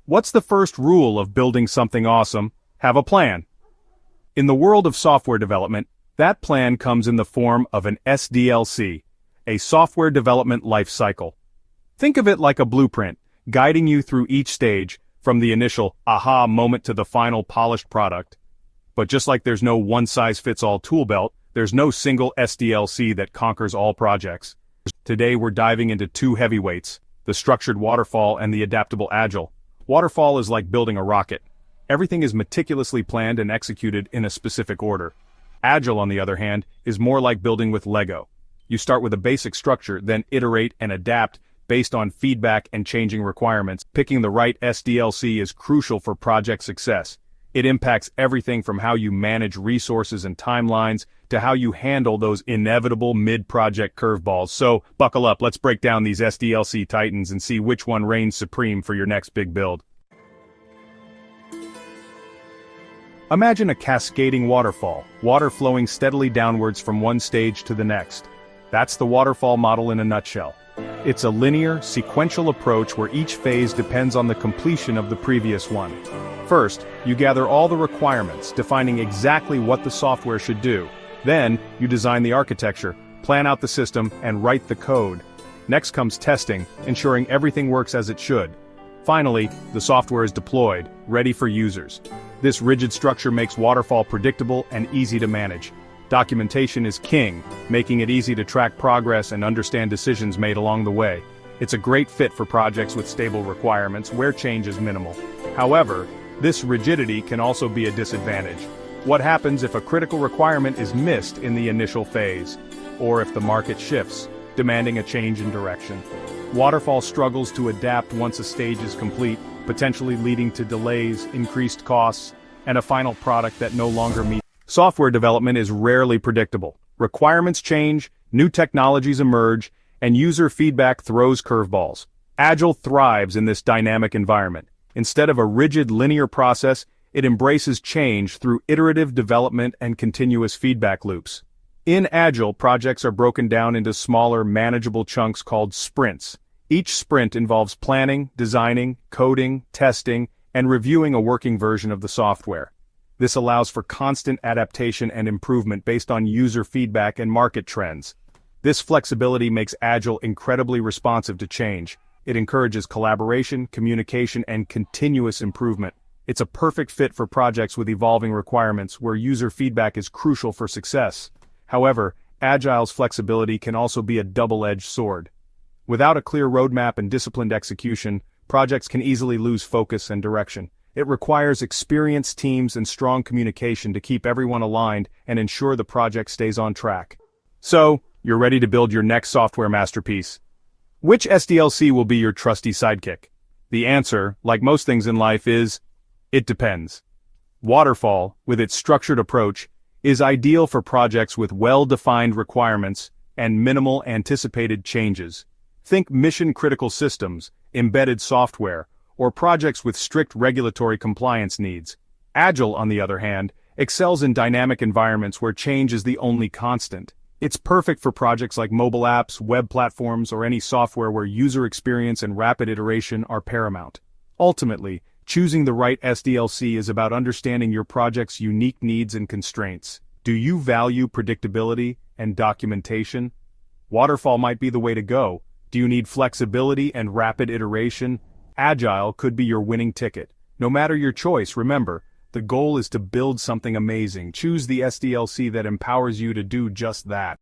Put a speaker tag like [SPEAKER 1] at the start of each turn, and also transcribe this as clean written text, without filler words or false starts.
[SPEAKER 1] What's the first rule of building something awesome? Have a plan. In the world of software development, that plan comes in the form of an SDLC, a software development life cycle. Think of it like a blueprint, guiding you through each stage, from the initial aha moment to the final polished product. But just like there's no one-size-fits-all tool belt, there's no single SDLC that conquers all projects. Today we're diving into two heavyweights, the structured waterfall and the adaptable agile. Waterfall is like building a rocket. Everything is meticulously planned and executed in a specific order. Agile, on the other hand, is more like building with Lego. You start with a basic structure, then iterate and adapt based on feedback and changing requirements. Picking the right SDLC is crucial for project success. It impacts everything from how you manage resources and timelines to how you handle those inevitable mid-project curveballs. So, buckle up, let's break down these SDLC titans and see which one reigns supreme for your next big build. Imagine a cascading waterfall, water flowing steadily downwards from one stage to the next. That's the waterfall model in a nutshell. It's a linear, sequential approach where each phase depends on the completion of the previous one. First, you gather all the requirements, defining exactly what the software should do. Then, you design the architecture, plan out the system, and write the code. Next comes testing, ensuring everything works as it should. Finally, the software is deployed, ready for users. This rigid structure makes Waterfall predictable and easy to manage. Documentation is king, making it easy to track progress and understand decisions made along the way. It's a great fit for projects with stable requirements where change is minimal. However, this rigidity can also be a disadvantage. What happens if a critical requirement is missed in the initial phase? Or if the market shifts, demanding a change in direction? Waterfall struggles to adapt once a stage is complete, potentially leading to delays, increased costs, and a final product that no longer meets. Software development is rarely predictable. Requirements change, new technologies emerge, and user feedback throws curveballs. Agile thrives in this dynamic environment. Instead of a rigid linear process, it embraces change through iterative development and continuous feedback loops. In Agile, projects are broken down into smaller, manageable chunks called sprints. Each sprint involves planning, designing, coding, testing, and reviewing a working version of the software. This allows for constant adaptation and improvement based on user feedback and market trends. This flexibility makes Agile incredibly responsive to change. It encourages collaboration, communication, and continuous improvement. It's a perfect fit for projects with evolving requirements where user feedback is crucial for success. However, Agile's flexibility can also be a double-edged sword. Without a clear roadmap and disciplined execution, projects can easily lose focus and direction. It requires experienced teams and strong communication to keep everyone aligned and ensure the project stays on track. So, you're ready to build your next software masterpiece. Which SDLC will be your trusty sidekick? The answer, like most things in life, is it depends. Waterfall, with its structured approach, is ideal for projects with well-defined requirements and minimal anticipated changes. Think mission-critical systems, embedded software, or projects with strict regulatory compliance needs. Agile, on the other hand, excels in dynamic environments where change is the only constant. It's perfect for projects like mobile apps, web platforms, or any software where user experience and rapid iteration are paramount. Ultimately, choosing the right SDLC is about understanding your project's unique needs and constraints. Do you value predictability and documentation? Waterfall might be the way to go. Do you need flexibility and rapid iteration? Agile could be your winning ticket. No matter your choice, remember, the goal is to build something amazing. Choose the SDLC that empowers you to do just that.